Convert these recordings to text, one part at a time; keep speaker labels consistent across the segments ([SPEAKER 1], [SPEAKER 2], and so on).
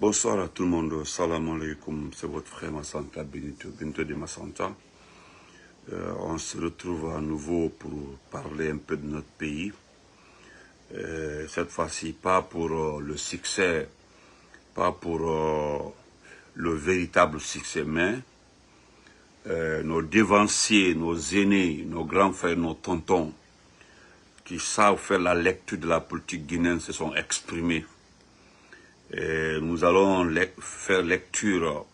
[SPEAKER 1] Bonsoir à tout le monde, salam alaikum, c'est votre frère Massanta Benito de Massanta. On se retrouve à nouveau pour parler un peu de notre pays. Cette fois-ci, pas pour le succès, pas pour le véritable succès, mais nos devanciers, nos aînés, nos grands frères, nos tontons, qui savent faire la lecture de la politique guinéenne, se sont exprimés. Et nous allons faire lecture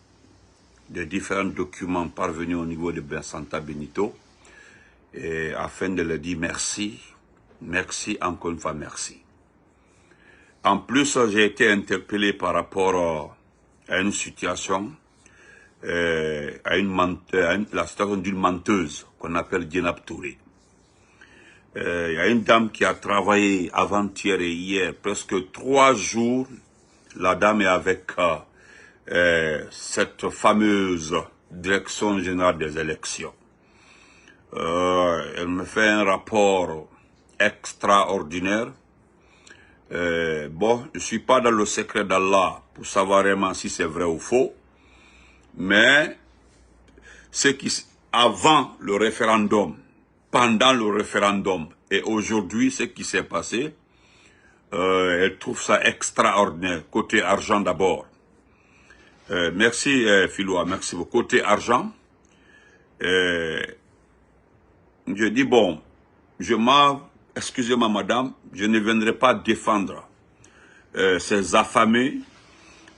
[SPEAKER 1] de différents documents parvenus au niveau de Massanta Benito, afin de leur dire merci, merci, encore une fois merci. En plus, j'ai été interpellé par rapport à une situation, la situation d'une menteuse qu'on appelle Djenab Touré. Il y a une dame qui a travaillé avant-hier et hier, presque 3 jours. La dame est avec cette fameuse direction générale des élections. Elle me fait un rapport extraordinaire. Bon, je ne suis pas dans le secret d'Allah pour savoir vraiment si c'est vrai ou faux, mais avant le référendum, pendant le référendum et aujourd'hui, ce qui s'est passé, elle trouve ça extraordinaire. Côté argent d'abord. Merci Philoa, merci beaucoup. Côté argent, je dis bon, excusez-moi madame, je ne viendrai pas défendre ces affamés,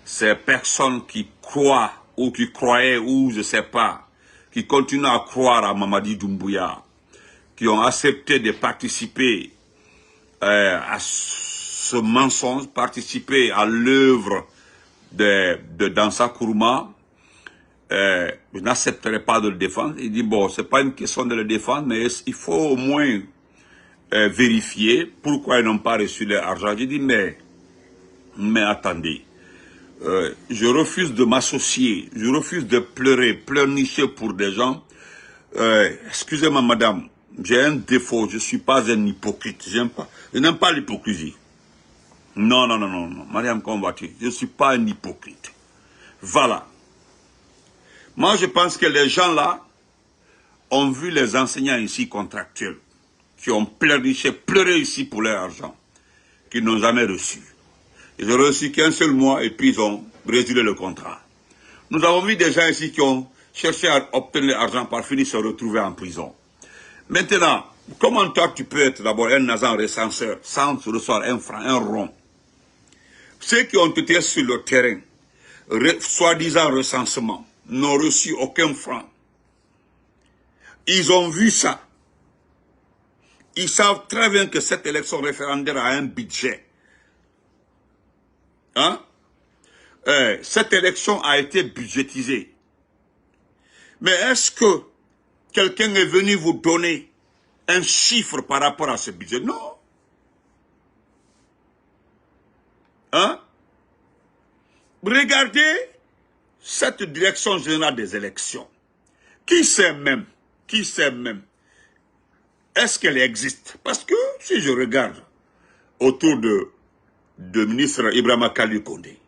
[SPEAKER 1] ces personnes qui croient ou qui croyaient ou je sais pas, qui continuent à croire à Mamadi Doumbouya, qui ont accepté de participer à ce mensonge, participer à l'œuvre de Dansa Kourouma. Je n'accepterai pas de le défendre. Il dit bon, c'est pas une question de le défendre, mais il faut au moins vérifier pourquoi ils n'ont pas reçu leur argent. J'ai dit mais attendez, je refuse de m'associer, je refuse de pleurnicher pour des gens. Excusez-moi madame, j'ai un défaut, je ne suis pas un hypocrite, je n'aime pas l'hypocrisie. Non, madame Combattu, je ne suis pas un hypocrite. Voilà. Moi, je pense que les gens là ont vu les enseignants ici contractuels, qui ont pleuré ici pour leur argent, qu'ils n'ont jamais reçu. Ils ont reçu qu'un seul mois et puis ils ont résilié le contrat. Nous avons vu des gens ici qui ont cherché à obtenir l'argent par finir se retrouver en prison. Maintenant, comment toi tu peux être d'abord un agent recenseur sans recevoir un franc, un rond? Ceux qui ont été sur le terrain, soi-disant recensement, n'ont reçu aucun franc. Ils ont vu ça. Ils savent très bien que cette élection référendaire a un budget. Hein? Cette élection a été budgétisée. Mais est-ce que quelqu'un est venu vous donner un chiffre par rapport à ce budget? Non. Hein? Regardez cette direction générale des élections. Qui sait même, est-ce qu'elle existe? Parce que si je regarde autour de ministre Ibrahima Kali Kondé,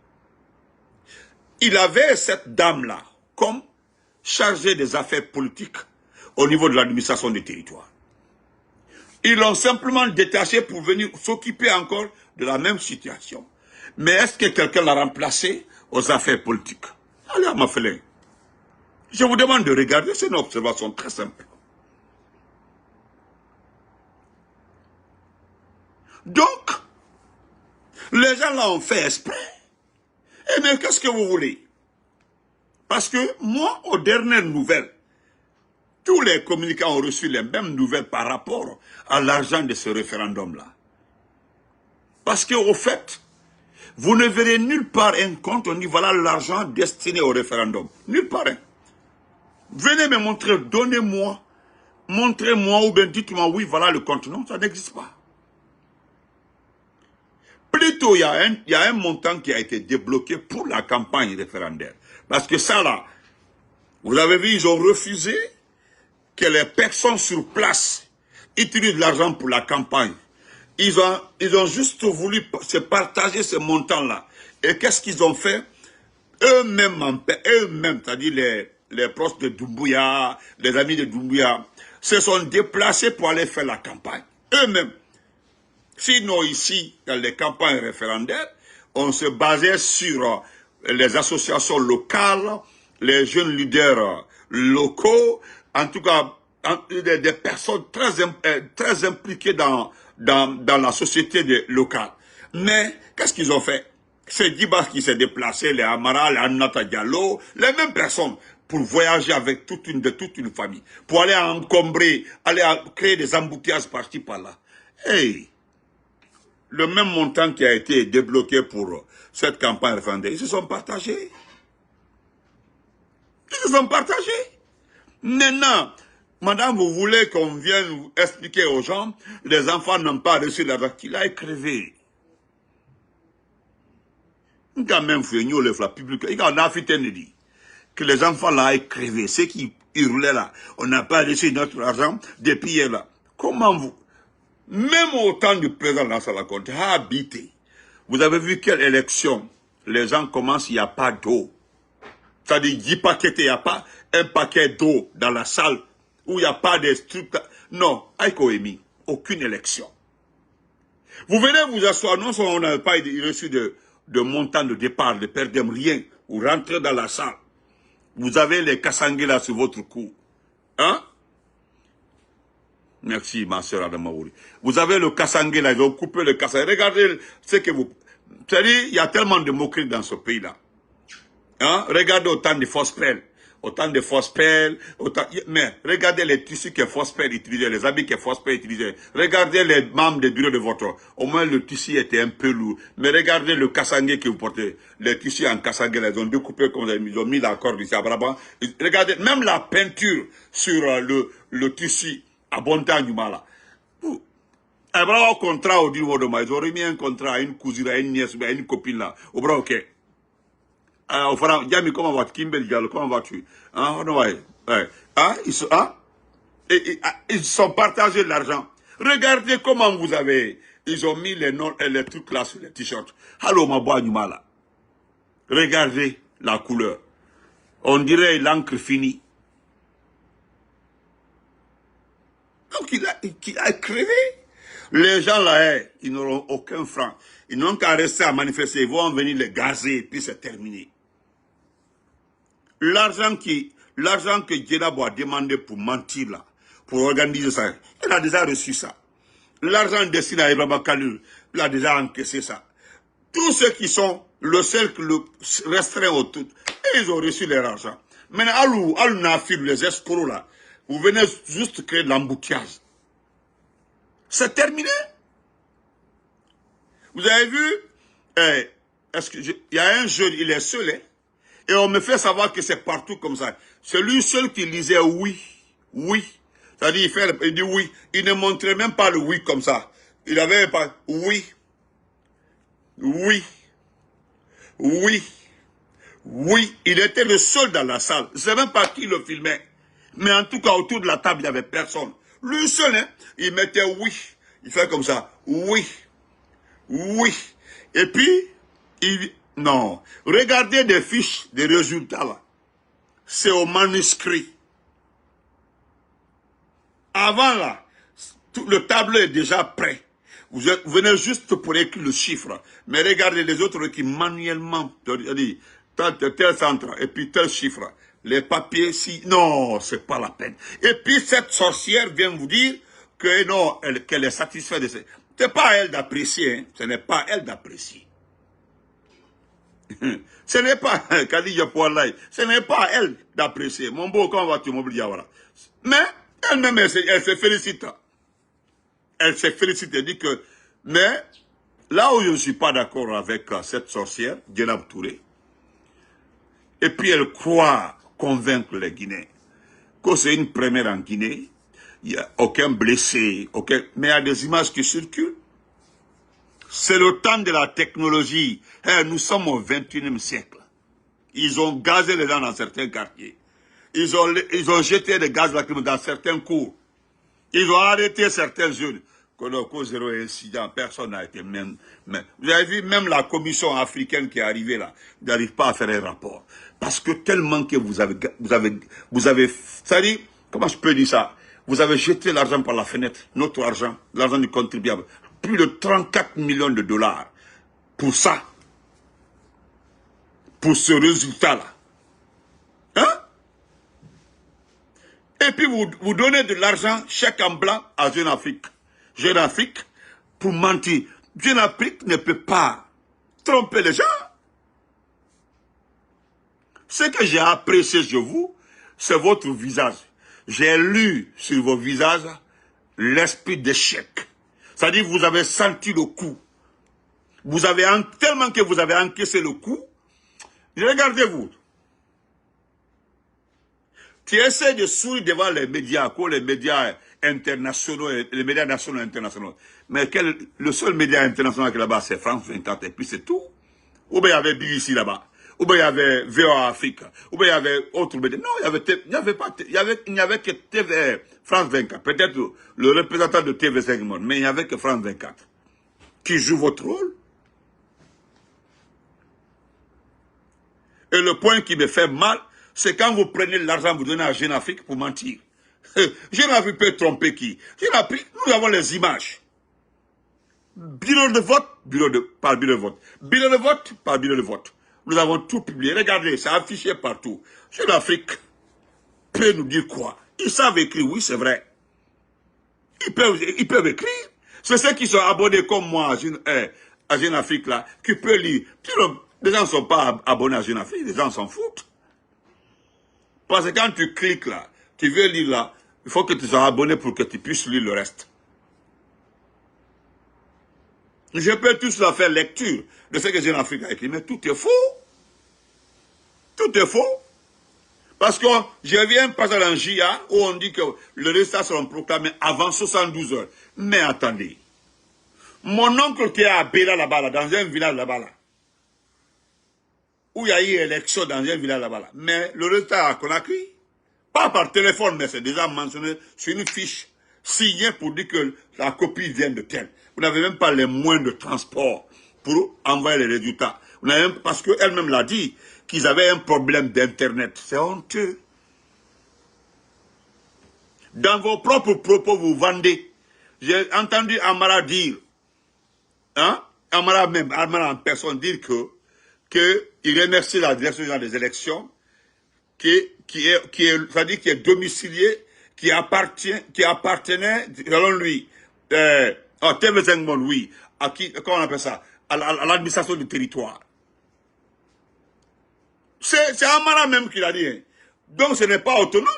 [SPEAKER 1] il avait cette dame-là comme chargée des affaires politiques au niveau de l'administration des territoires. Ils l'ont simplement détaché pour venir s'occuper encore de la même situation. Mais est-ce que quelqu'un l'a remplacé aux affaires politiques? Allez à Mafélin. Je vous demande de regarder, c'est une observation très simple. Donc, les gens là ont fait exprès. Eh bien, qu'est-ce que vous voulez? Parce que moi, aux dernières nouvelles, tous les communicants ont reçu les mêmes nouvelles par rapport à l'argent de ce référendum-là. Parce qu'au fait, vous ne verrez nulle part un compte, on dit voilà l'argent destiné au référendum. Nulle part. Venez me montrer, donnez-moi, montrez-moi ou bien dites-moi oui, voilà le compte. Non, ça n'existe pas. Plutôt, il y a un montant qui a été débloqué pour la campagne référendaire. Parce que ça là, vous avez vu, ils ont refusé que les personnes sur place utilisent l'argent pour la campagne. Ils ont juste voulu se partager ce montant-là. Et qu'est-ce qu'ils ont fait? eux-mêmes, c'est-à-dire les proches de Doumbouya, les amis de Doumbouya, se sont déplacés pour aller faire la campagne. Eux-mêmes. Sinon, ici, dans les campagnes référendaires, on se basait sur les associations locales, les jeunes leaders locaux, en tout cas, des personnes très impliquées dans la société locale. Mais, qu'est-ce qu'ils ont fait? C'est Dibas qui s'est déplacé, les Amara, les Annata Diallo, les mêmes personnes, pour voyager avec toute une famille, pour aller encombrer, aller créer des embouteillages par-ci, par-là. Hey! Le même montant qui a été débloqué pour cette campagne référendaire, ils se sont partagés. Ils se sont partagés. Maintenant, madame, vous voulez qu'on vienne vous expliquer aux gens, les enfants n'ont pas reçu l'argent qu'il a écrévé. Quand même, le fla public, il a dit que les enfants là écrévé, ceux qui hurlaient là, on n'a pas reçu notre argent depuis hier là. Comment vous... Même au temps du président Lansana Conté a habité. Vous avez vu quelle élection? Les gens commencent, il n'y a pas d'eau. C'est-à-dire, 10 paquets, il n'y a pas un paquet d'eau dans la salle où il n'y a pas de trucs. Non, Aïkoémi, aucune élection. Vous venez vous asseoir, non seulement on n'a pas reçu de montant de départ, de perdre rien, vous rentrez dans la salle. Vous avez les Kassangé là sur votre cou. Hein? Merci, ma soeur Adamaouri. Vous avez le Kassangé là, ils ont coupé le Kassangé. Regardez ce que vous... C'est-à-dire, il y a tellement de moqueries dans ce pays-là. Hein? Regardez autant de fausses pelles. Autant de fausses pelles. Mais regardez les tissus que fausses pelles utilisaient, les habits que fausses pelles utilisaient. Regardez les membres des bureaux de vote. Au moins, le tissu était un peu lourd. Mais regardez le Kassangé que vous portez. Les tissus en Kassangé, ils ont découpé comme ils ont mis la corde ici à Brabant. Regardez, même la peinture sur le tissu. À bon temps du mal. Un bravo contrat au niveau de moi. Ils ont remis un contrat à une cousine, à une nièce, à une copine là. Au bravo, ok. Au frère, Diami, comment vas-tu? Kimbel Diallo, comment vas-tu? Hein, ouais. Hein, ils sont partagés l'argent. Regardez comment vous avez. Ils ont mis les noms et les trucs là sur les t-shirts. Allô, ma boîte du mal. Regardez la couleur. On dirait l'encre finie. Donc, il a crevé. Les gens là, ils n'auront aucun franc. Ils n'ont qu'à rester à manifester. Ils vont venir les gazer et puis c'est terminé. L'argent que Djenabo a demandé pour mentir là, pour organiser ça, il a déjà reçu ça. L'argent destiné à Ibrahima Khalil, il a déjà encaissé ça. Tous ceux qui sont le cercle restreint autour, ils ont reçu leur argent. Maintenant, Alou Nafir, les escrocs là, vous venez juste créer de l'embouteillage. C'est terminé. Vous avez vu, il y a un jeune, il est seul, hein, et on me fait savoir que c'est partout comme ça. C'est lui seul qui disait oui, oui. C'est-à-dire, il dit oui. Il ne montrait même pas le oui comme ça. Il avait pas oui, oui, oui, oui. Il était le seul dans la salle. Je ne sais même pas qui le filmait. Mais en tout cas, autour de la table, il n'y avait personne. Lui seul, hein, il mettait oui. Il fait comme ça. Oui. Oui. Et puis, non. Regardez des fiches, des résultats là. C'est au manuscrit. Avant là, tout le tableau est déjà prêt. Vous venez juste pour écrire le chiffre. Mais regardez les autres qui manuellement, tel centre, et puis tel chiffre. Les papiers, si, non, c'est pas la peine. Et puis cette sorcière vient vous dire que non, qu'elle est satisfaite de ça. C'est pas à elle d'apprécier, hein. Ce n'est pas à elle d'apprécier. Ce n'est pas, Kadija Poualay, ce n'est pas à elle d'apprécier. Mon beau, comment vas-tu, mon voilà. Mais, elle-même, elle se félicite. Elle se félicite, elle dit que, mais, là où je ne suis pas d'accord avec cette sorcière, Djenab Touré, et puis elle croit convaincre les Guinéens que c'est une première en Guinée, il n'y a aucun blessé, mais il y a des images qui circulent. C'est le temps de la technologie. Nous sommes au 21e siècle. Ils ont gazé les gens dans certains quartiers. Ils ont jeté des gaz lacrymogènes dans certains cours. Ils ont arrêté certains jeunes. Kodoko, zéro incident, personne n'a été même. Vous avez vu, même la commission africaine qui est arrivée là, n'arrive pas à faire un rapport. Parce que tellement que vous avez, c'est-à-dire, comment je peux dire ça? Vous avez jeté l'argent par la fenêtre, notre argent, l'argent du contribuable. Plus de 34 millions de dollars pour ça. Pour ce résultat-là. Hein? Et puis vous donnez de l'argent, chèque en blanc, à Jeune Afrique. Jeune Afrique, pour mentir. Jeune Afrique ne peut pas tromper les gens. Ce que j'ai apprécié chez vous, c'est votre visage. J'ai lu sur vos visages l'esprit d'échec. C'est-à-dire vous avez senti le coup. Vous avez, tellement que vous avez encaissé le coup, regardez-vous. Tu essaies de sourire devant les médias, quoi, les médias internationaux, les médias nationaux et internationaux. Mais le seul média international qui est là-bas, c'est France 24, et puis c'est tout. Ou bien il y avait BBC là-bas, ou bien il y avait VOA Afrique, ou bien il y avait autre média. Non, il n'y avait que TV, France 24. Peut-être le représentant de TV5 Monde, mais il n'y avait que France 24 qui joue votre rôle. Et le point qui me fait mal, c'est quand vous prenez l'argent, vous donnez à Jeune Afrique pour mentir. Jeune Afrique peut tromper qui? Jeune Afrique, nous avons les images. Bureau de vote, par bureau de vote. Bureau de vote, par bureau de vote. Nous avons tout publié. Regardez, c'est affiché partout. Jeune Afrique peut nous dire quoi? Ils savent écrire, oui, c'est vrai. Ils peuvent écrire. C'est ceux qui sont abonnés comme moi à Jeune Afrique, là, qui peuvent lire. Les gens ne sont pas abonnés à Jeune Afrique, les gens s'en foutent. Parce que quand tu cliques là, tu veux lire là, il faut que tu sois abonné pour que tu puisses lire le reste. Je peux tous la faire lecture de ce que Jeune Afrique a écrit, mais tout est faux. Tout est faux. Parce que je viens passer dans JA où on dit que le résultat sera proclamé avant 72 heures. Mais attendez. Mon oncle qui est à Béla là-bas, dans un village là-bas, où il y a eu élection dans un village là-bas. Mais le résultat à Conakry, pas par téléphone, mais c'est déjà mentionné sur une fiche signée pour dire que la copie vient de tel. Vous n'avez même pas les moyens de transport pour envoyer les résultats. Vous n'avez même, parce qu'elle-même l'a dit, qu'ils avaient un problème d'Internet. C'est honteux. Dans vos propres propos, vous vendez. J'ai entendu Amara dire, hein, Amara en personne dire qu'il remercie la direction générale des élections, qui est domicilié, qui appartenait, selon lui, à TV5 Monde, oui, à qui, comment on appelle ça, à l'administration du territoire. C'est Amara même qui l'a dit. Hein. Donc ce n'est pas autonome.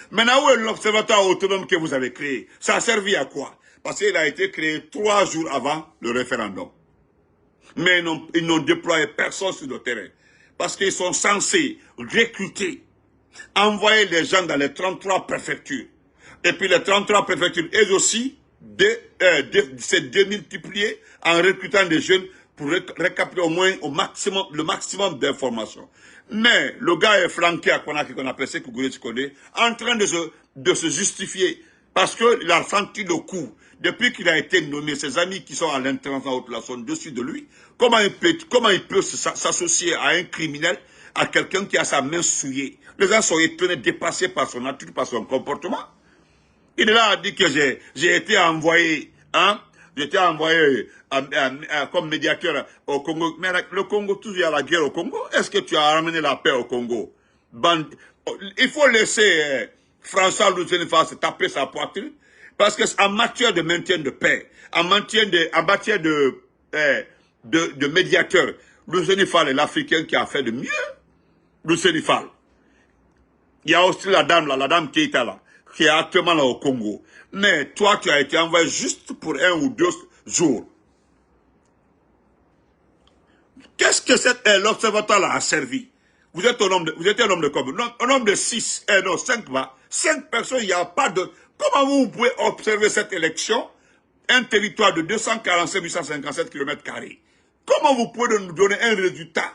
[SPEAKER 1] Maintenant, où est l'observatoire autonome que vous avez créé? Ça a servi à quoi? Parce qu'il a été créé 3 jours avant le référendum. Mais ils n'ont déployé personne sur le terrain. Parce qu'ils sont censés recruter, envoyer les gens dans les 33 préfectures. Et puis les 33 préfectures, elles aussi, se démultiplier en recrutant des jeunes pour récapituler au moins le maximum d'informations. Mais le gars est flanqué à Conakry, qu'on appelle Sékou Touré, en train de se justifier parce qu'il a senti le coup. Depuis qu'il a été nommé, ses amis qui sont à l'international sont dessus de lui. Comment il peut s'associer à un criminel, à quelqu'un qui a sa main souillée? Les gens sont étonnés, dépassés par son attitude, par son comportement. Il est là à dire que j'ai été envoyé, hein? J'étais envoyé comme médiateur au Congo. Mais le Congo, toujours il y a la guerre au Congo. Est-ce que tu as ramené la paix au Congo? Il faut laisser François Louzenefas se taper sa poitrine. Parce qu'en matière de maintien de paix, en matière de médiateur, Louzenefas est l'Africain qui a fait de mieux. Louzenefas. Il y a aussi la dame Keita là, qui est actuellement là au Congo. Mais toi, tu as été envoyé juste pour 1 ou 2 jours. Qu'est-ce que l'observatoire là a servi? Vous êtes un homme de combien? Un homme de 6, non, 5 va. 5 personnes, il n'y a pas de... Comment vous pouvez observer cette élection? Un territoire de 245 857 km². Comment vous pouvez nous donner un résultat?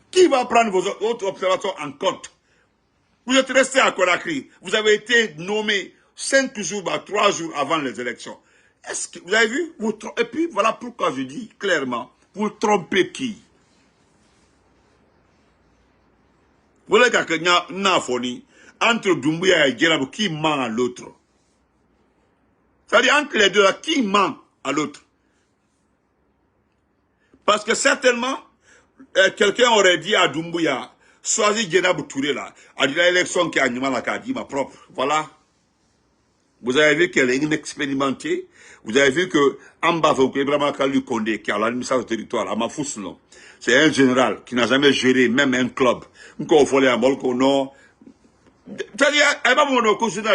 [SPEAKER 1] Qui va prendre votre observation en compte? Vous êtes resté à Conakry. Vous avez été nommé 5 jours, 3 jours avant les élections. Est-ce que vous avez vu? Et puis voilà pourquoi je dis clairement, vous trompez qui? Vous voulez que n'a foni entre Doumbouya et Djenabou, qui ment à l'autre? C'est-à-dire entre les deux là, qui ment à l'autre? Parce que certainement, quelqu'un aurait dit à Doumbouya, choisis Djenabou Touré là, a dit l'élection qui a animé la carte, ma propre. Voilà. Vous avez vu qu'elle est inexpérimentée. Vous avez vu que Amba Ibrahima Kalou Kondé, qui a l'administration du territoire, à Mafouslon, c'est un général qui n'a jamais géré même un club. Encore faut aller à Molko, non. C'est-à-dire,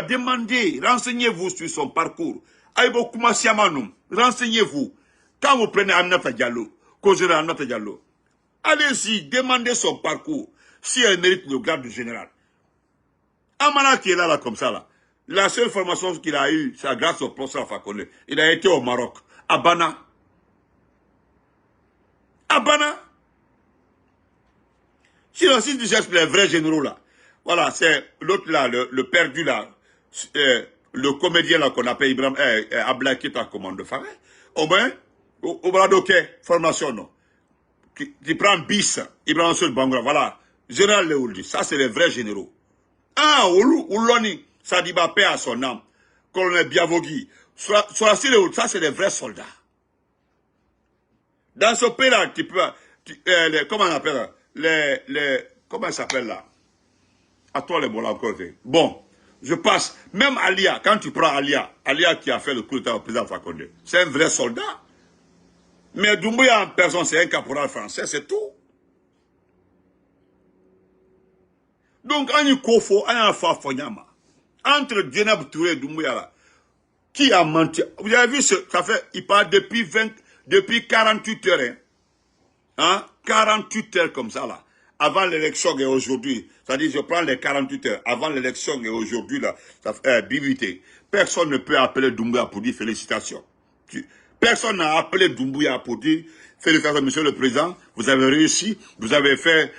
[SPEAKER 1] demandez, renseignez-vous sur son parcours. Renseignez-vous. Quand vous prenez Aminata Diallo, Aminata Diallo, allez-y, demandez son parcours, si elle mérite le grade de général. Amana qui est là comme ça, là. La seule formation qu'il a eue, c'est grâce au professeur Fakone. Il a été au Maroc, à Bana. À Bana. Sinon, si tu cherches les vrais généraux là, voilà, c'est l'autre là, le perdu là, le comédien là qu'on appelle Ibrahim, Abla qui est en commande de Faré. Au moins, au Bradoké, formation non. Qui prend bis, Ibrahim Seul Bangra, voilà. Général Léouldi, ça c'est les vrais généraux. Ah, Ouloni, Sadiba paix à son âme. Colonel Biavogi, ça c'est les vrais soldats. Dans ce pays-là, tu peux, comment on appelle comment il s'appelle là? À toi les mots là encore. Bon, je passe. Même Alia, quand tu prends Alia qui a fait le coup d'état au président Fakonde, c'est un vrai soldat. Mais Doumbouya en personne, c'est un caporal français, c'est tout. Donc, on y kofo, on y a fait Fonyama. Entre Djenab Touré et Doumbouya là, qui a menti? Vous avez vu, ça fait, il parle depuis 48 heures, hein? 48 heures comme ça là. Avant l'élection et aujourd'hui, c'est-à-dire je prends les 48 heures, avant l'élection et aujourd'hui, là, bibité. Personne ne peut appeler Doumbouya pour dire félicitations. Personne n'a appelé Doumbouya pour dire félicitations, monsieur le président, vous avez réussi, vous avez fait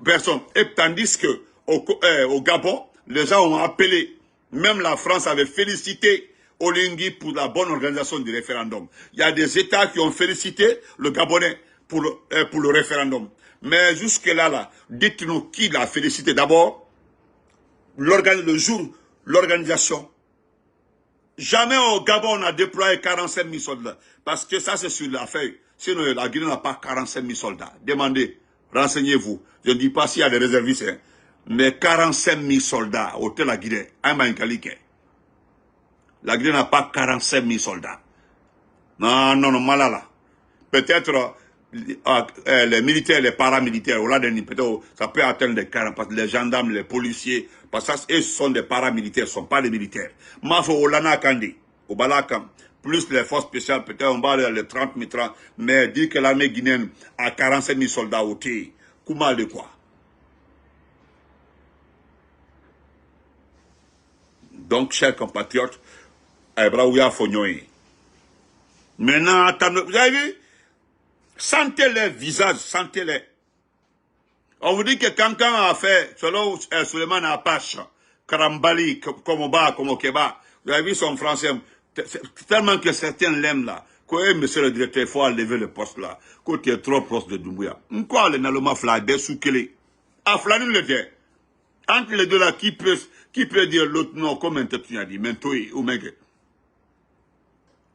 [SPEAKER 1] personne. Et tandis que au Gabon, les gens ont appelé, même la France avait félicité Olingi pour la bonne organisation du référendum. Il y a des États qui ont félicité le Gabonais pour le référendum. Mais jusque-là, dites-nous qui l'a félicité. D'abord, le jour, l'organisation. Jamais au Gabon, on a déployé 45 000 soldats. Parce que ça, c'est sur la feuille. Sinon, la Guinée n'a pas 45 000 soldats. Demandez, renseignez-vous. Je ne dis pas s'il y a des réservistes. Hein. Mais 45 000 soldats au la Guinée. La Guinée n'a pas 45 000 soldats. Non, malala. Peut-être les militaires, les paramilitaires, peut-être ça peut atteindre les 40, parce que les gendarmes, les policiers, parce que eux sont des paramilitaires, ce ne sont pas des militaires. Mafo Olana Kandi, au Balakam, plus les forces spéciales, peut-être on va les 30 000, mais dire que l'armée guinéenne a 45 000 soldats au thé, comment de quoi? Donc, chers compatriotes, Abraouya Fognoy. Maintenant, vous avez vu? Sentez les visages, sentez-les. On vous dit que quelqu'un a fait, selon Suleiman Apache, Karambali, Komoba, Komokeba, vous avez vu son français, tellement que certains l'aiment là, que monsieur le directeur, il faut enlever le poste là, que tu es trop proche de Doumbouya. Pourquoi le Naloma Flabé Soukele? Ah, Flanin le dit. Entre les deux là, qui peut dire l'autre nom, comme un tu as dit, Mentoui ou Mengue.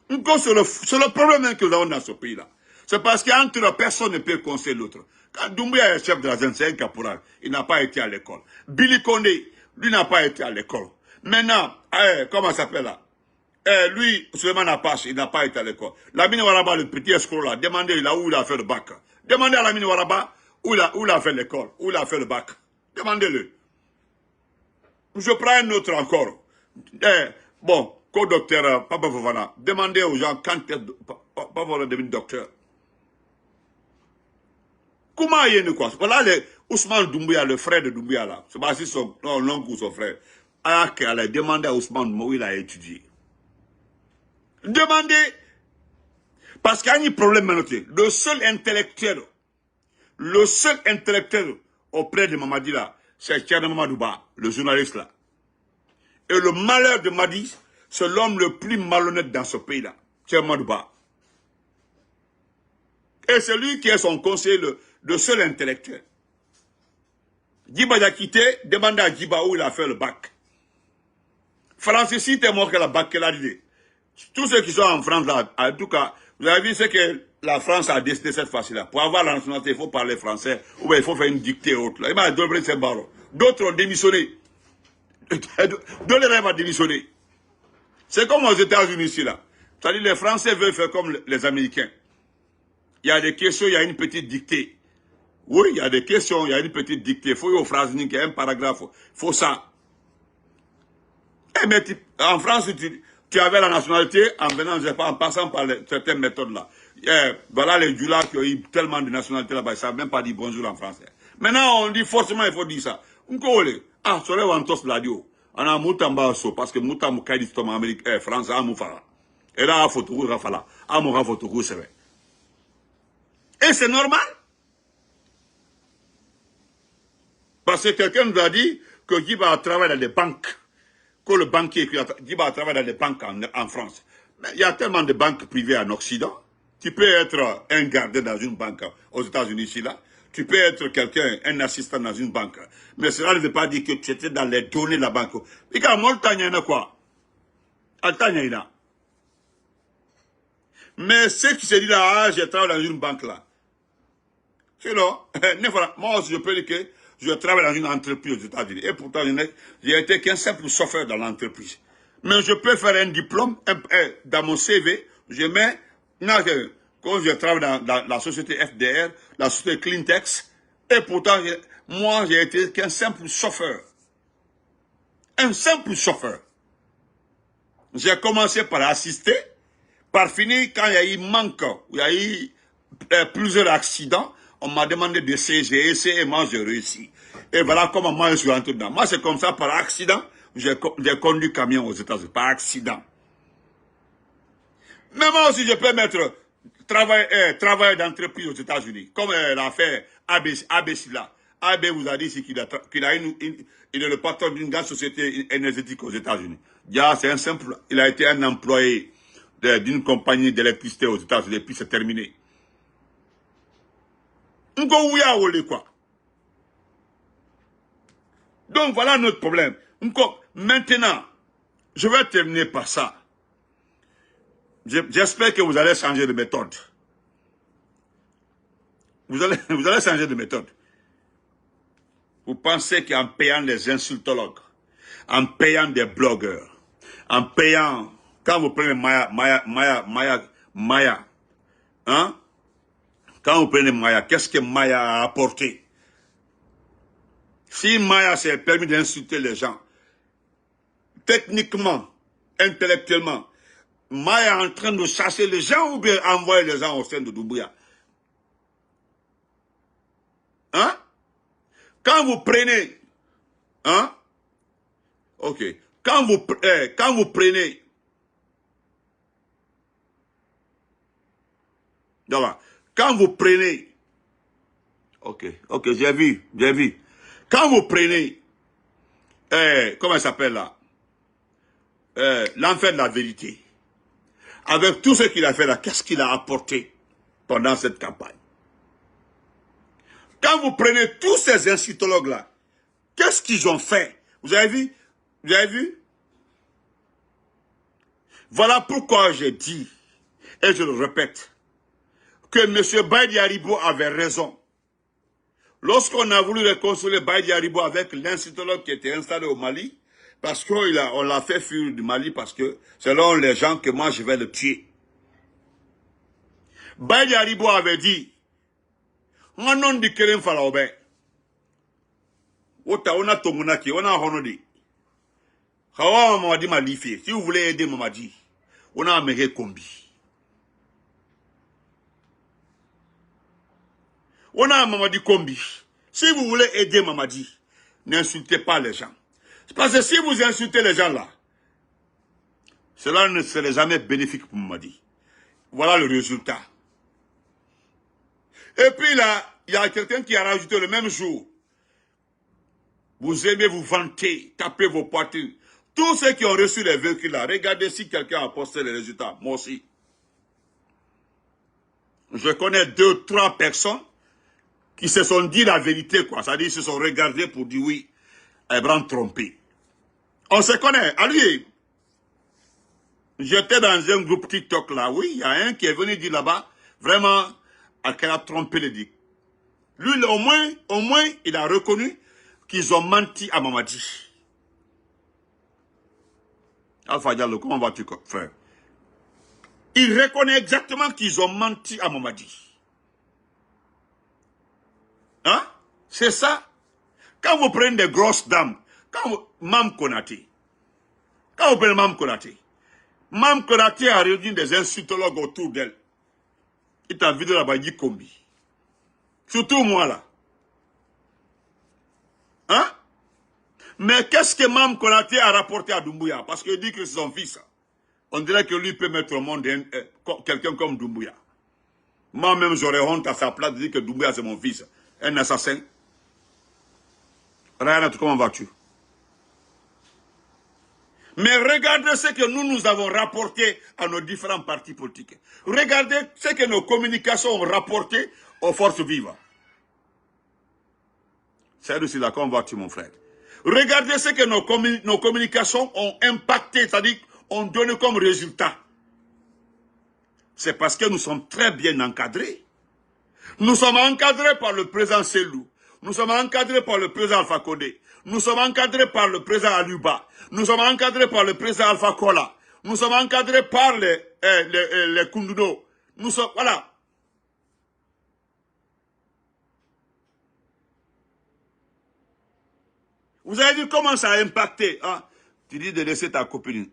[SPEAKER 1] C'est le problème que nous avons dans ce pays là. C'est parce qu'entre personne ne peut conseiller l'autre. Quand Doumbouya est chef de la zone, c'est un caporal. Il n'a pas été à l'école. Billy Kondé, lui n'a pas été à l'école. Maintenant, comment ça s'appelle là? Lui, Suleiman Apache, il n'a pas été à l'école. Lamine Waraba, le petit escroc là, demandez là où il a fait le bac. Demandez à Lamine Waraba où il a fait l'école, où il a fait le bac. Demandez-le. Je prends un autre encore. Bon, co-docteur Papa Fofana, demandez aux gens quand Papa Fofana devient docteur. Comment il y a quoi? Voilà Ousmane Doumbouya, le frère de Doumbouya là. C'est pas si son oncle ou son frère. Elle a demandé à Ousmane où il a étudié. Demandez. Parce qu'il y a un problème maintenant. Le seul intellectuel auprès de Mamadi là, c'est Tchadam Mamadouba, le journaliste là. Et le malheur de Madi, c'est l'homme le plus malhonnête dans ce pays-là. C'est Madouba. Et c'est lui qui est son conseiller, le seul intellectuel. Djiba Diakité demande à Djiba où il a fait le bac. Francis, si t'es mort que la bac, qu'elle a dit. Tous ceux qui sont en France, là, en tout cas, vous avez vu ce que la France a décidé cette fois-ci-là. Pour avoir la nationalité, il faut parler français, ou bien il faut faire une dictée autre. D'autres ont démissionné. Deux les rêves ont démissionné. C'est comme aux États-Unis ici, là. C'est-à-dire les Français veulent faire comme les Américains. Il y a des questions, il y a une petite dictée. Oui, il y a des questions, il y a une petite dictée. Il faut y phrases, il y a un paragraphe. Il faut ça. Eh, mais en France, tu avais la nationalité en venant, en passant par certaines méthodes-là. Voilà les Djoula qui ont eu tellement de nationalités là-bas, ils ne savent même pas dire bonjour en français. Maintenant, on dit forcément, il faut dire ça. Ah, ça va entos l'adio. On a moutamba so, parce que moutam kaidis tom Amérique, France, à moufara. Et là, à photo, rafala. À mon photo, c'est vrai. Et c'est normal. Parce que quelqu'un nous a dit que Djiba travaille dans les banques. Que le banquier Djiba travaille dans les banques en France. Mais il y a tellement de banques privées en Occident. Tu peux être un gardien dans une banque aux États-Unis ici là. Tu peux être quelqu'un, un assistant dans une banque. Mais cela ne veut pas dire que tu étais dans les données de la banque. Mais quand il y en a quoi? Mais ce qui se dit là, ah, je travaille dans une banque là. Sinon, moi aussi je peux dire que je travaille dans une entreprise aux États-Unis. Et pourtant, j'ai été qu'un simple chauffeur dans l'entreprise. Mais je peux faire un diplôme dans mon CV. Je mets, quand je travaille dans la société FDR, la société Clintex, et pourtant, moi, j'ai été qu'un simple chauffeur. Un simple chauffeur. J'ai commencé par assister, par finir quand il y a eu manque, il y a eu plusieurs accidents. On m'a demandé d'essayer, j'ai essayé et moi j'ai réussi. Et voilà comment moi je suis rentré dedans. Moi c'est comme ça, par accident, j'ai conduit camion aux États-Unis, par accident. Mais moi aussi je peux mettre travail d'entreprise aux États-Unis, comme l'affaire ABC là. AB vous a dit qu'il il est le patron d'une grande société énergétique aux États-Unis. C'est un simple, il a été un employé d'une compagnie d'électricité aux États-Unis et puis c'est terminé. Donc voilà notre problème. Maintenant, je vais terminer par ça. J'espère que vous allez changer de méthode. Vous allez changer de méthode. Vous pensez qu'en payant les insultologues, en payant des blogueurs, en payant, quand vous prenez Maya, hein? Quand vous prenez Maya, qu'est-ce que Maya a apporté? Si Maya s'est permis d'insulter les gens, techniquement, intellectuellement, Maya est en train de chasser les gens ou bien envoyer les gens au sein de Doumbouya? Hein? Quand vous prenez, hein? Ok. Quand vous prenez, voilà. Quand vous prenez, ok, j'ai vu. Quand vous prenez, comment il s'appelle là, l'enfer de la vérité, avec tout ce qu'il a fait là, qu'est-ce qu'il a apporté pendant cette campagne? Quand vous prenez tous ces insultologues là, qu'est-ce qu'ils ont fait? Vous avez vu? Vous avez vu? Voilà pourquoi j'ai dit, et je le répète, que M. Baïdi Haribo avait raison. Lorsqu'on a voulu réconcilier Baïdi Haribo avec l'insultologue qui était installé au Mali, parce qu'on l'a fait fuir du Mali parce que, selon les gens, que moi je vais le tuer. Baïdi Haribo avait dit, on a dit Kerem Falaobe, on a Tomunaki, on a Honodi. Hawa Mamadi Malifi, si vous voulez aider Mamadi, on a Améré Kombi. On a Mamadi Kombi. Si vous voulez aider Mamadi, n'insultez pas les gens. Parce que si vous insultez les gens là, cela ne serait jamais bénéfique pour Mamadi. Voilà le résultat. Et puis là, il y a quelqu'un qui a rajouté le même jour. Vous aimez vous vanter, taper vos poitrines, Tous ceux qui ont reçu les véhicules là, regardez si quelqu'un a posté les résultats. Moi aussi. Je connais 2, 3 personnes qui se sont dit la vérité, quoi. C'est-à-dire, ils se sont regardés pour dire oui, Abraham trompé. On se connaît. Allez, j'étais dans un groupe TikTok là, oui, il y a un qui est venu dire là-bas, vraiment, qu'elle a trompé les dits. Lui, au moins, il a reconnu qu'ils ont menti à Mamadi. Alpha Diallo, comment vas-tu, frère? Il reconnaît exactement qu'ils ont menti à Mamadi. Hein? C'est ça. Quand vous prenez des grosses dames, Mam Konaté, quand vous prenez Mam Konaté a réuni des insultologues autour d'elle. Il t'a vu de là-bas, il combi. Surtout moi là. Hein? Mais qu'est-ce que Mam Konaté a rapporté à Doumbouya? Parce qu'il dit que c'est son fils. On dirait que lui peut mettre au monde quelqu'un comme Doumbouya. Moi-même, j'aurais honte à sa place de dire que Doumbouya c'est mon fils. Un assassin. Ryan, comment vas-tu? Mais regardez ce que nous avons rapporté à nos différents partis politiques. Regardez ce que nos communications ont rapporté aux forces vives. C'est là, comment vas-tu, mon frère? Regardez ce que nos communications ont impacté, c'est-à-dire ont donné comme résultat. C'est parce que nous sommes très bien encadrés. Nous sommes encadrés par le président Selou. Nous sommes encadrés par le président Alpha Condé. Nous sommes encadrés par le président Aluba. Nous sommes encadrés par le président Alpha Kola. Nous sommes encadrés par les Kundudo. Nous sommes, voilà. Vous avez vu comment ça a impacté, hein? Tu dis de laisser ta copine.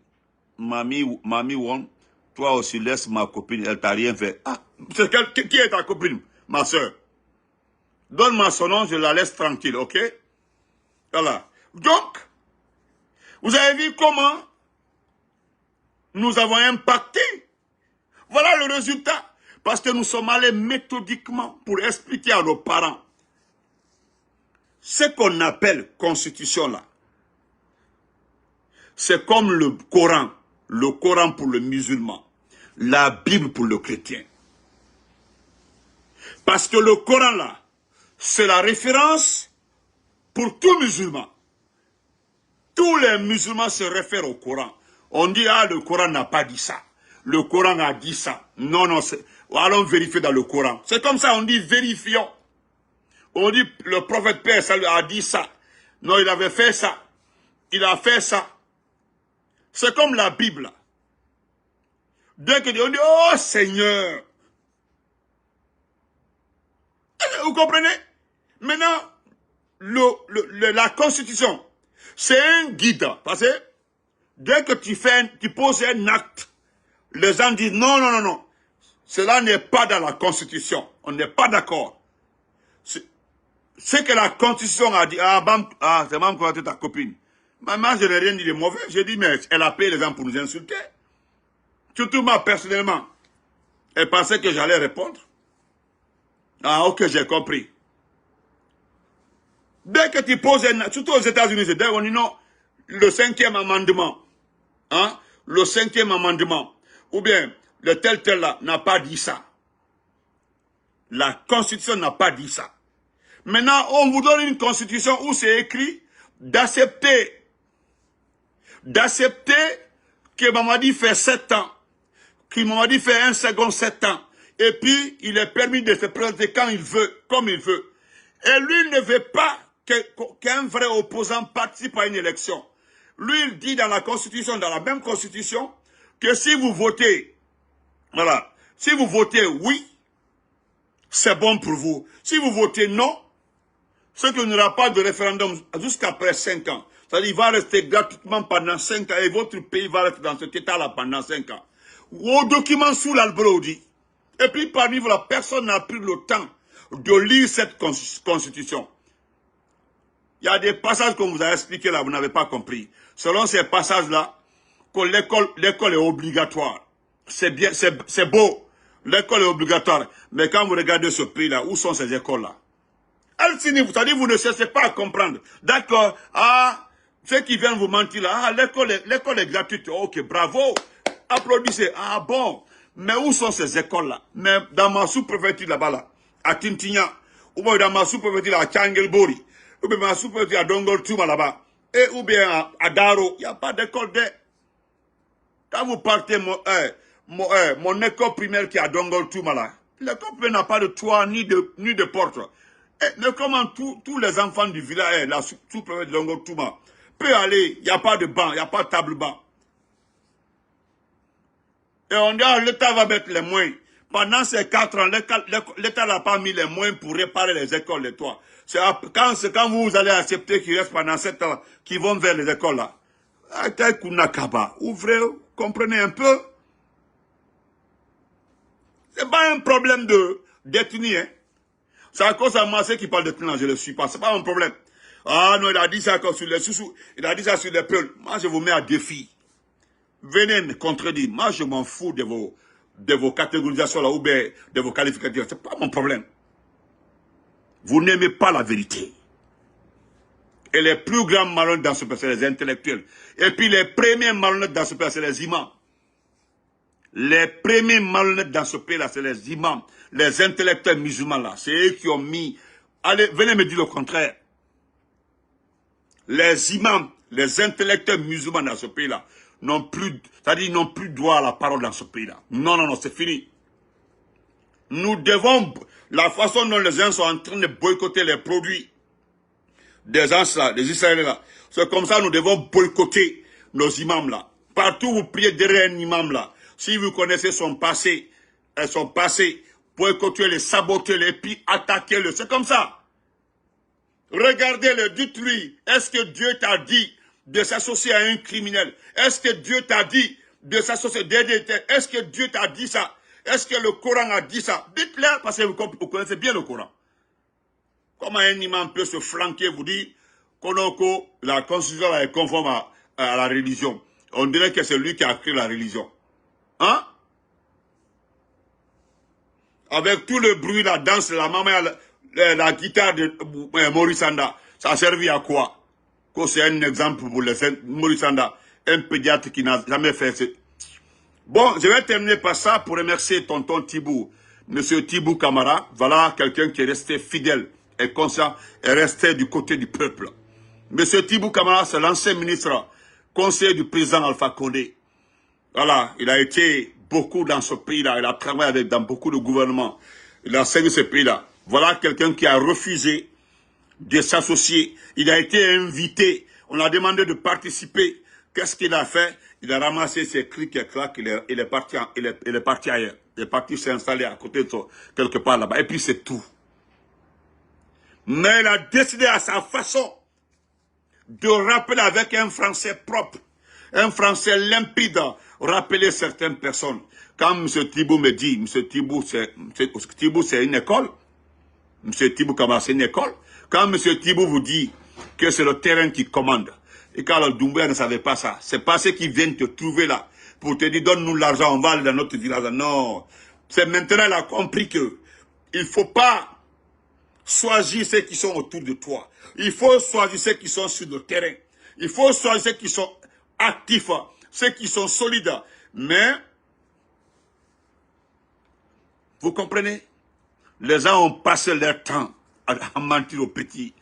[SPEAKER 1] Mamie Won, toi aussi laisse ma copine, elle t'a rien fait. Ah, qui est ta copine? Ma soeur. Donne-moi son nom, je la laisse tranquille, ok? Voilà. Donc, vous avez vu comment nous avons impacté. Voilà le résultat. Parce que nous sommes allés méthodiquement pour expliquer à nos parents ce qu'on appelle constitution là. C'est comme le Coran pour le musulman, la Bible pour le chrétien. Parce que le Coran là, c'est la référence pour tout musulman. Tous les musulmans se réfèrent au Coran. On dit, ah, le Coran n'a pas dit ça. Le Coran a dit ça. Non, non, allons vérifier dans le Coran. C'est comme ça, on dit vérifions. On dit, le prophète Père a dit ça. Non, il avait fait ça. Il a fait ça. C'est comme la Bible. Dès que on dit, oh Seigneur. Vous comprenez? Maintenant, la Constitution, c'est un guide. Parce que dès que tu poses un acte, les gens disent non, non, non, non. Cela n'est pas dans la Constitution. On n'est pas d'accord. Ce que la Constitution a dit, c'est même quoi ta copine. Maman, je n'ai rien dit de mauvais. J'ai dit, mais elle a payé les gens pour nous insulter. Surtout moi, personnellement. Elle pensait que j'allais répondre. Ah, ok, j'ai compris. Dès que tu poses surtout aux États-Unis, on dit non, le 5e amendement, hein, le 5e amendement, ou bien le tel là, n'a pas dit ça. La Constitution n'a pas dit ça. Maintenant, on vous donne une Constitution où c'est écrit d'accepter que Mamadi fait 7 ans, que Mamadi fait un second 7 ans, et puis il est permis de se présenter quand il veut, comme il veut. Et lui ne veut pas qu'un vrai opposant participe à une élection. Lui, il dit dans la Constitution, dans la même Constitution, que si vous votez, voilà, si vous votez oui, c'est bon pour vous. Si vous votez non, ce qu'il n'y aura pas de référendum jusqu'après 5 ans. C'est-à-dire qu'il va rester gratuitement pendant 5 ans et votre pays va rester dans cet état-là pendant 5 ans. Au document sous l'albro dit. Et puis parmi vous, la personne n'a pris le temps de lire cette constitution. Il y a des passages qu'on vous a expliqués là, vous n'avez pas compris. Selon ces passages-là, que l'école est obligatoire. C'est bien, c'est beau. L'école est obligatoire. Mais quand vous regardez ce pays-là, où sont ces écoles-là? C'est-à-dire vous ne cherchez pas à comprendre. D'accord, ah, Ceux qui viennent vous mentir là, ah, l'école est gratuite. Ok, bravo. Applaudissez. Ah bon. Mais où sont ces écoles-là? Mais dans ma sous-préfecture là-bas, là, à Tintignan, ou bien dans ma sous-préfecture à Tchangelbori, ou bien dans ma sous-préfecture à Dongoltouma là-bas, et ou bien à Daro, il n'y a pas d'école d'aide. Quand vous partez, mon école primaire qui est à Dongoltouma là, l'école primaire n'a pas de toit ni de porte. Mais comment tous les enfants du village, la sous-préfecture de Dongoltouma, peut aller, il n'y a pas de banc, il n'y a pas de table banc. Et on dit, l'État va mettre les moyens. Pendant ces 4 ans, l'État n'a pas mis les moyens pour réparer les écoles, les toits. C'est quand vous allez accepter qu'ils restent pendant 7 ans, qu'ils vont vers les écoles là. Ouvrez, comprenez un peu. C'est pas un problème d'ethnie, hein. C'est à cause de moi qui parle d'ethnie, je ne le suis pas. C'est pas un problème. Ah non, il a dit ça sur les sous-sous, il a dit ça sur les peuls. Moi, je vous mets à défi. Venez me contredire. Moi, je m'en fous de vos catégorisations là, ou bien de vos qualificatifs. C'est pas mon problème. Vous n'aimez pas la vérité. Et les plus grands malhonnêtes dans ce pays, c'est les intellectuels. Et puis les premiers malhonnêtes dans ce pays, c'est les imams. Les premiers malhonnêtes dans ce pays là, c'est les imams. Les intellectuels musulmans là, c'est eux qui ont mis... Allez, venez me dire le contraire. Les imams, les intellectuels musulmans dans ce pays là, n'ont plus, c'est-à-dire n'ont plus droit à la parole dans ce pays là. Non, non, non, c'est fini. Nous devons, la façon dont les gens sont en train de boycotter les produits des gens là, des Israéliens là, c'est comme ça nous devons boycotter nos imams là. Partout où vous priez derrière un imam là, si vous connaissez son passé, boycottez-le, sabotez-le, et puis attaquez-le. C'est comme ça. Regardez-le, dites-lui, est-ce que Dieu t'a dit de s'associer à un criminel? Est-ce que Dieu t'a dit de s'associer d'aider? Est-ce que Dieu t'a dit ça? Est-ce que le Coran a dit ça? Dites-le, parce que vous connaissez bien le Coran. Comment un imam peut se flanquer, vous dire, Konoko, la constitution est conforme à la religion. On dirait que c'est lui qui a créé la religion. Hein? Avec tout le bruit, la danse, la maman, la guitare de Maurice Sanda, ça a servi à quoi? C'est un exemple pour Maurice Sanda, un pédiatre qui n'a jamais fait ça. Bon, je vais terminer par ça pour remercier tonton Thibou, monsieur Thibou Camara. Voilà quelqu'un qui est resté fidèle et conscient et resté du côté du peuple. Monsieur Thibou Camara, c'est l'ancien ministre, conseiller du président Alpha Condé. Voilà, il a été beaucoup dans ce pays-là, il a travaillé dans beaucoup de gouvernements, il a servi ce pays-là. Voilà quelqu'un qui a refusé de s'associer. Il a été invité, on a demandé de participer. Qu'est-ce qu'il a fait? Il a ramassé ses clics et claques, il est parti ailleurs. Il est parti s'installer à côté de toi, quelque part là-bas. Et puis c'est tout. Mais il a décidé à sa façon de rappeler avec un français propre, un français limpide, rappeler certaines personnes. Quand M. Thibou me dit, M. Thibou c'est une école, M. Thibou Kamara c'est une école, quand M. Thibou vous dit que c'est le terrain qui commande, et quand le Doumbouya ne savait pas ça, c'est pas ceux qui viennent te trouver là, pour te dire donne-nous l'argent, on va aller dans notre village. Non, c'est maintenant qu'il a compris que il ne faut pas choisir ceux qui sont autour de toi. Il faut choisir ceux qui sont sur le terrain. Il faut choisir ceux qui sont actifs, ceux qui sont solides. Mais, vous comprenez? Les gens ont passé leur temps à mentir au petit.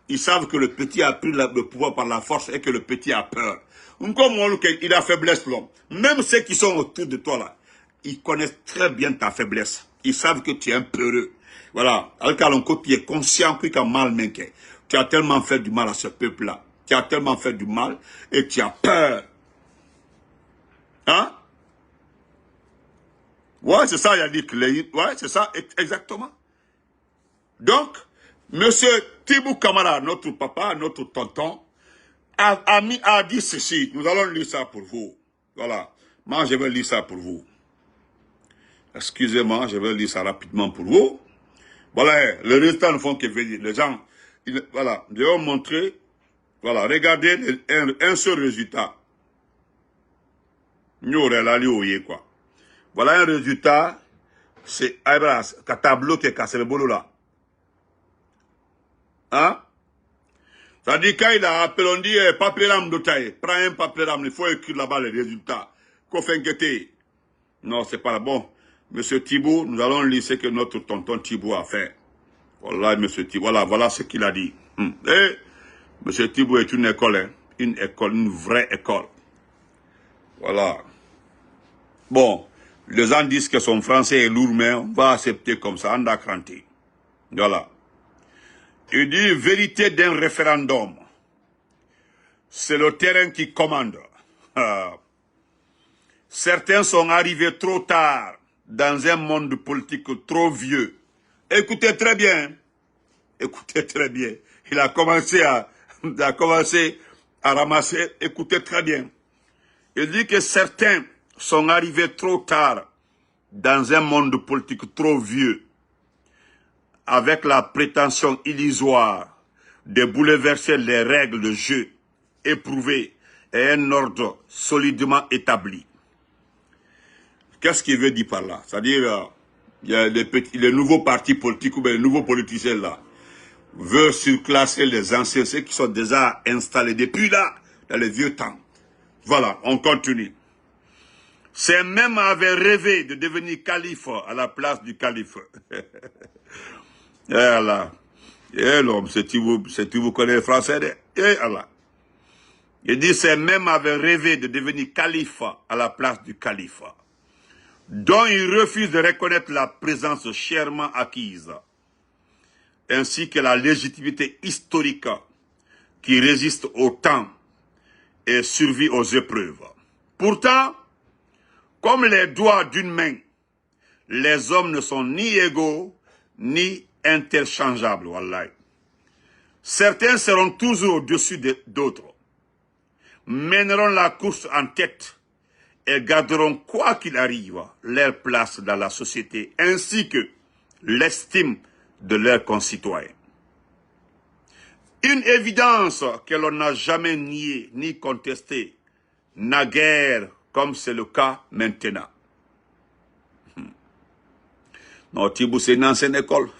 [SPEAKER 1] Ils savent que le petit a pris le pouvoir par la force et que le petit a peur. Comme il a faiblesse, même ceux qui sont autour de toi là, ils connaissent très bien ta faiblesse. Ils savent que tu es un peureux. Voilà. Alors tu es conscient que tu as mal, mec. Tu as tellement fait du mal à ce peuple-là. Tu as tellement fait du mal et tu as peur. Hein? Ouais, c'est ça, il a dit que ouais, c'est ça, exactement. Donc, monsieur Thibou Camara, notre papa, notre tonton, a dit ceci. Nous allons lire ça pour vous. Voilà. Moi, je vais lire ça pour vous. Excusez-moi, je vais lire ça rapidement pour vous. Voilà, les résultats ne font que venir. Les gens, voilà, je vais vous montrer. Voilà, regardez un seul résultat. Voilà un résultat. C'est un tableau qui est cassé le boulot là. Hein? C'est-à-dire, quand il a appelé, on dit, papier-lam de taille, prends un papier-lam, il faut écrire là-bas les résultats. Qu'on fait inquiéter. Non, c'est pas bon. Monsieur Thibault, nous allons lire ce que notre tonton Thibault a fait. Voilà, monsieur Thibault, voilà ce qu'il a dit. Et, monsieur Thibault est une école, hein, une vraie école. Voilà. Bon, les gens disent que son français est lourd, mais on va accepter comme ça, on a cranté. Voilà. Il dit, vérité d'un référendum. C'est le terrain qui commande. Certains sont arrivés trop tard dans un monde politique trop vieux. Écoutez très bien. Écoutez très bien. Il a commencé à ramasser. Écoutez très bien. Il dit que certains sont arrivés trop tard dans un monde politique trop vieux, avec la prétention illusoire de bouleverser les règles de jeu éprouvées et un ordre solidement établi. Qu'est-ce qu'il veut dire par là? C'est-à-dire, il y a les nouveaux partis politiques ou bien les nouveaux politiciens là veulent surclasser les anciens, ceux qui sont déjà installés depuis là, dans les vieux temps. Voilà, on continue. Ces mêmes avaient rêvé de devenir calife à la place du calife. Voilà. Et l'homme, c'est tu vous connaissez le français. Et Allah. Il dit, ces mêmes avaient rêvé de devenir calife à la place du calife, dont ils refusent de reconnaître la présence chèrement acquise, ainsi que la légitimité historique qui résiste au temps et survit aux épreuves. Pourtant, comme les doigts d'une main, les hommes ne sont ni égaux, ni interchangeables, wallahi. Certains seront toujours au-dessus d'autres, mèneront la course en tête et garderont, quoi qu'il arrive, leur place dans la société, ainsi que l'estime de leurs concitoyens. Une évidence que l'on n'a jamais niée ni contestée, naguère, comme c'est le cas maintenant. Non, Thibault, c'est une ancienne école.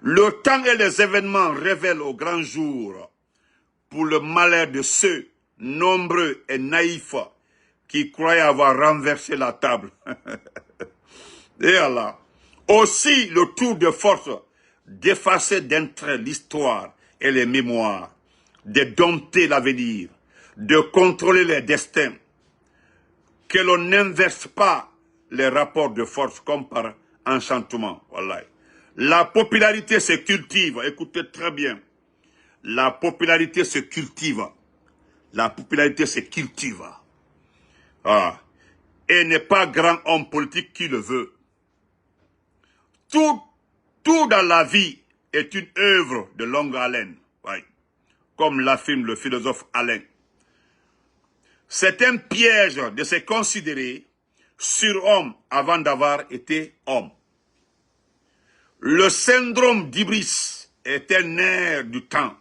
[SPEAKER 1] Le temps et les événements révèlent au grand jour pour le malheur de ceux, nombreux et naïfs, qui croyaient avoir renversé la table. Et Allah. Aussi le tour de force d'effacer d'un trait l'histoire et les mémoires, de dompter l'avenir, de contrôler les destins, que l'on n'inverse pas les rapports de force comme par enchantement. Voilà. La popularité se cultive, écoutez très bien, la popularité se cultive, la popularité se cultive, et n'est pas grand homme politique qui le veut. Tout dans la vie est une œuvre de longue haleine, comme l'affirme le philosophe Alain. C'est un piège de se considérer surhomme avant d'avoir été homme. Le syndrome d'Ibris est un air du temps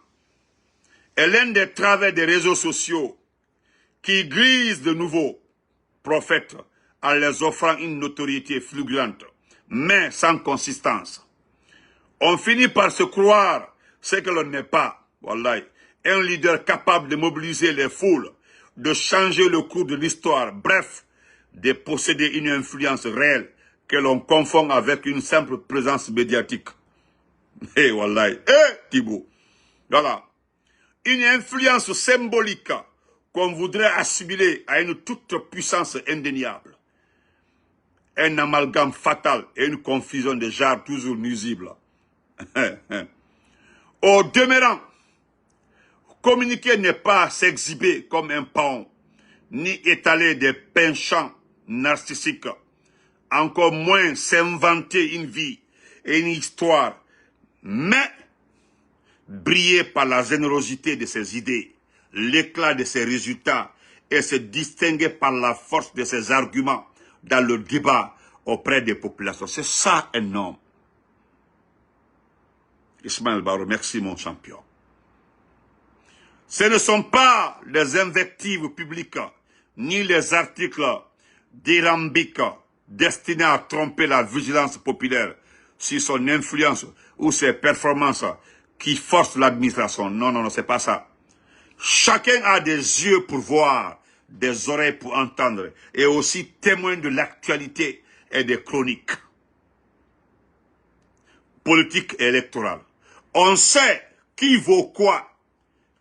[SPEAKER 1] et l'un des travers des réseaux sociaux qui grisent de nouveaux prophètes en les offrant une notoriété fulgurante, mais sans consistance. On finit par se croire ce que l'on n'est pas, wallahi, un leader capable de mobiliser les foules, de changer le cours de l'histoire, bref, de posséder une influence réelle que l'on confond avec une simple présence médiatique. Eh, wallahi, Thibault, voilà. Une influence symbolique qu'on voudrait assimiler à une toute puissance indéniable. Un amalgame fatal et une confusion de genres toujours nuisible. Au demeurant, communiquer n'est pas s'exhiber comme un paon, ni étaler des penchants narcissiques, encore moins s'inventer une vie et une histoire, mais briller par la générosité de ses idées, l'éclat de ses résultats et se distinguer par la force de ses arguments dans le débat auprès des populations. C'est ça un homme. Ismaël Barrow, merci mon champion. Ce ne sont pas les invectives publiques, ni les articles dithyrambiques destinés à tromper la vigilance populaire sur son influence ou ses performances qui force l'administration. Non, non, non, c'est pas ça. Chacun a des yeux pour voir, des oreilles pour entendre, et aussi témoin de l'actualité et des chroniques politiques et électorales. On sait qui vaut quoi,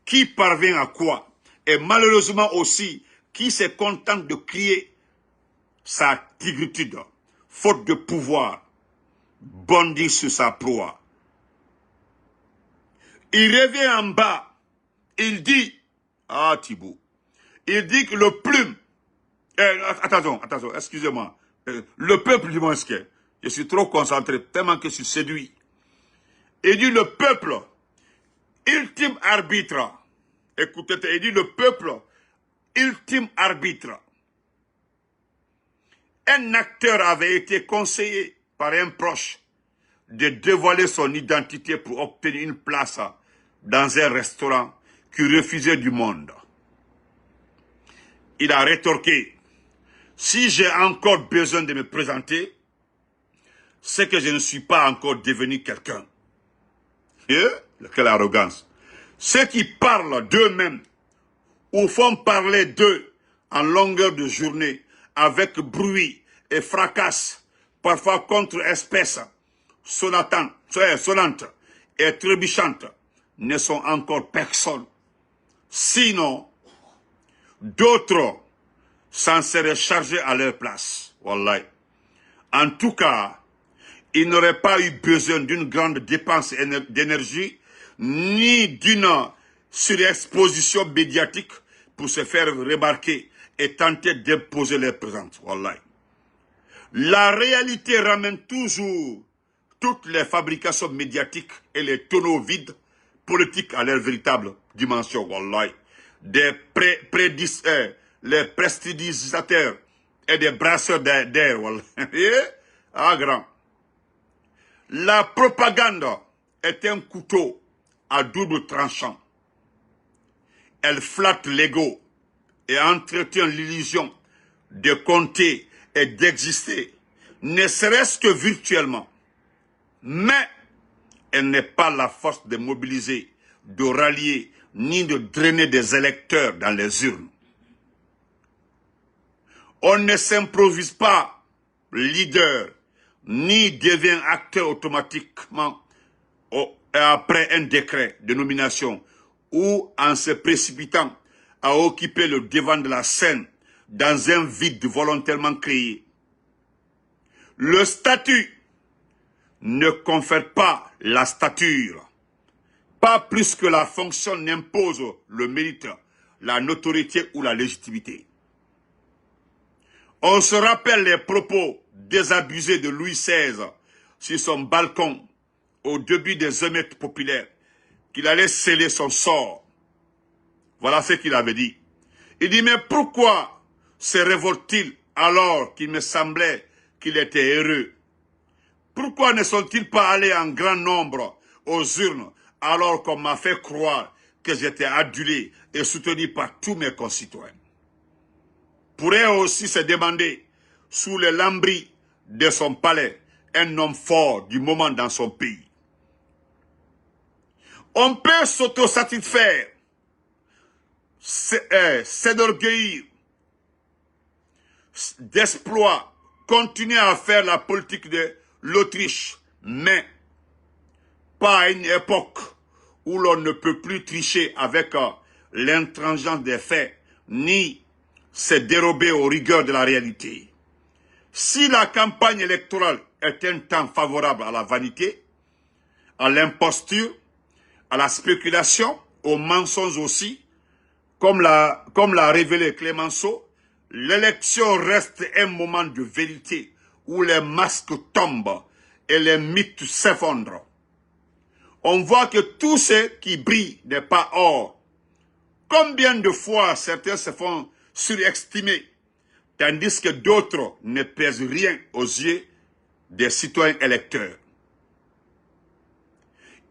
[SPEAKER 1] qui parvient à quoi, et malheureusement aussi qui se contente de crier sa tigritude, faute de pouvoir, bondir sur sa proie. Il revient en bas, il dit, ah Thibaut, il dit que le plume, attention, excusez-moi, le peuple du moins, je suis trop concentré, tellement que je suis séduit. Il dit le peuple, ultime arbitre, écoutez, il dit le peuple, ultime arbitre. Un acteur avait été conseillé par un proche de dévoiler son identité pour obtenir une place dans un restaurant qui refusait du monde. Il a rétorqué, si j'ai encore besoin de me présenter, c'est que je ne suis pas encore devenu quelqu'un. Et quelle arrogance. Ceux qui parlent d'eux-mêmes ou font parler d'eux en longueur de journée avec bruit et fracasse, parfois contre-espèces, sonnantes et trébuchantes, ne sont encore personne. Sinon, d'autres s'en seraient chargés à leur place. Wallahi. En tout cas, ils n'auraient pas eu besoin d'une grande dépense d'énergie, ni d'une surexposition médiatique pour se faire remarquer et tenter d'imposer leur présence. Wallahi. La réalité ramène toujours toutes les fabrications médiatiques et les tonneaux vides politiques à leur véritable dimension. Wallahi. Les prestidigisateurs et des brasseurs d'air. Ah, grand. La propagande est un couteau à double tranchant. Elle flatte l'ego et entretient l'illusion de compter et d'exister, ne serait-ce que virtuellement. Mais elle n'est pas la force de mobiliser, de rallier, ni de drainer des électeurs dans les urnes. On ne s'improvise pas leader, ni devient acteur automatiquement après un décret de nomination ou en se précipitant à occuper le devant de la scène dans un vide volontairement créé. Le statut ne confère pas la stature, pas plus que la fonction n'impose le mérite, la notoriété ou la légitimité. On se rappelle les propos désabusés de Louis XVI sur son balcon au début des émeutes populaires, qu'il allait sceller son sort. Voilà ce qu'il avait dit. Il dit, mais pourquoi se révolte-t-il alors qu'il me semblait qu'il était heureux? Pourquoi ne sont-ils pas allés en grand nombre aux urnes alors qu'on m'a fait croire que j'étais adulé et soutenu par tous mes concitoyens? Pourrait aussi se demander, sous les lambris de son palais, un homme fort du moment dans son pays. On peut s'autosatisfaire, s'enorgueillir d'exploits, continuer à faire la politique de l'Autriche, mais pas à une époque où l'on ne peut plus tricher avec l'intransigeance des faits, ni se dérober aux rigueurs de la réalité. Si la campagne électorale est un temps favorable à la vanité, à l'imposture, à la spéculation, aux mensonges aussi, comme l'a révélé Clémenceau, l'élection reste un moment de vérité où les masques tombent et les mythes s'effondrent. On voit que tout ce qui brille n'est pas or. Combien de fois certains se font surestimer, tandis que d'autres ne pèsent rien aux yeux des citoyens électeurs.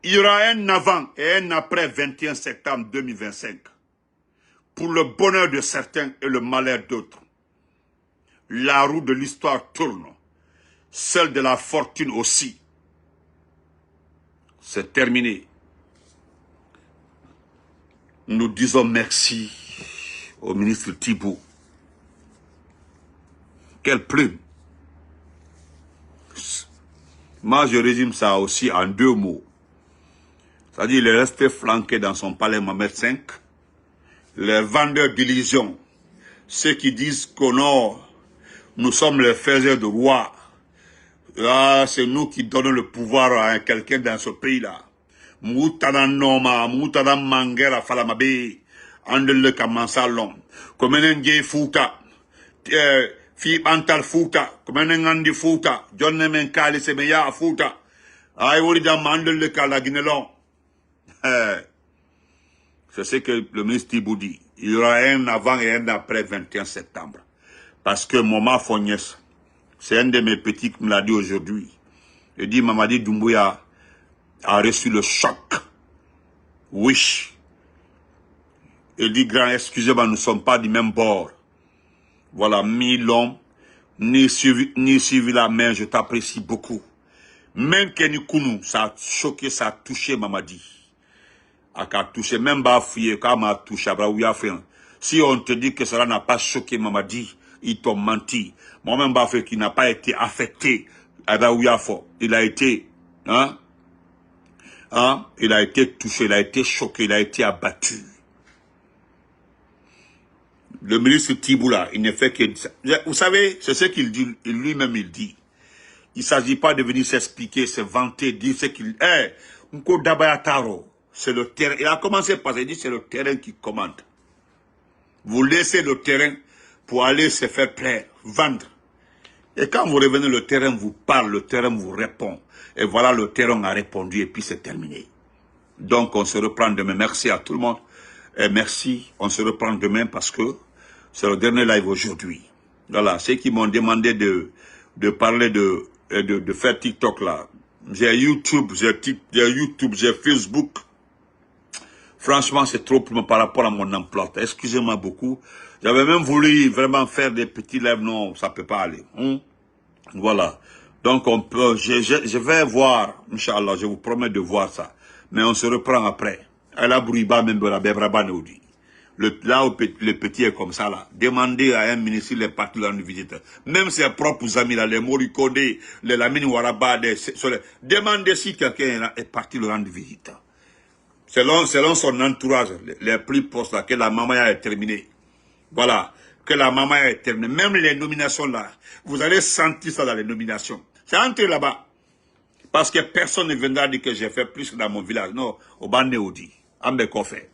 [SPEAKER 1] Il y aura un avant et un après 21 septembre 2025, pour le bonheur de certains et le malheur d'autres. La roue de l'histoire tourne, celle de la fortune aussi. C'est terminé. nous disons merci au ministre Thibault. Quelle plume! Moi, je résume ça aussi en 2 mots. C'est-à-dire, il est resté flanqué dans son palais Mohamed V. Les vendeurs d'illusions, ceux qui disent qu'au nord, nous sommes les faiseurs de rois. Ah, c'est nous qui donnons le pouvoir à quelqu'un dans ce pays-là. Moutana Noma, Moutana Mangera Falamabe, Andele Kamansalom, Komenenge Fouta, Fi Antal Fouta, Komenengandi Fouta, John Nemenkali Semeya Fouta, Aïwolida Mandele Kalaginelon. C'est ce que le ministre Thibault dit. Il y aura un avant et un après 21 septembre. Parce que Moma Fognès, c'est un de mes petits qui me l'a dit aujourd'hui. Il dit Mamadi Doumbouya a reçu le choc. Oui. Il dit grand, excusez-moi, nous ne sommes pas du même bord. Voilà, ni l'homme, ni suivi la main, je t'apprécie beaucoup. Même Kenny Kounou, ça a choqué, ça a touché Mamadi. A touché, même Bafouye, quand m'a touché, si on te dit que cela n'a pas choqué Mamadi, ils t'ont menti. Moi-même Bafouye qui n'a pas été affecté, il a été, il a été touché, il a été choqué, il a été abattu. Le ministre Thibault là, il ne fait que... Vous savez, c'est ce qu'il dit, lui-même il dit. Il ne s'agit pas de venir s'expliquer, se vanter, dire ce qu'il... Nko Dabayataro. C'est le terrain. Il a commencé par dire c'est le terrain qui commande. Vous laissez le terrain pour aller se faire plaire, vendre. Et quand vous revenez, le terrain vous parle, le terrain vous répond. Et voilà, le terrain a répondu et puis c'est terminé. Donc on se reprend demain. Merci à tout le monde. Et merci, on se reprend demain parce que c'est le dernier live aujourd'hui. Voilà, ceux qui m'ont demandé de parler de faire TikTok là. J'ai YouTube, j'ai Facebook. Franchement, c'est trop pour moi par rapport à mon emploi. Excusez-moi beaucoup. J'avais même voulu vraiment faire des petits lives. Non, ça peut pas aller. Voilà. Donc, on peut, je vais voir, Inch'Allah, je vous promets de voir ça. Mais on se reprend après. Là où le petit est comme ça, là. Demandez à un ministre s'il est parti rendre visite. Même ses propres amis, là, les Morikode, les Lamine Waraba, demandez si quelqu'un est parti le rendre visite. Selon son entourage, les plus proches, là, que la maman est terminée. Voilà. Que la maman est terminée. Même les nominations, là, vous allez sentir ça dans les nominations. C'est entré là-bas. Parce que personne ne viendra dire que j'ai fait plus que dans mon village. Non, au Banéodi. Ambe Kofé.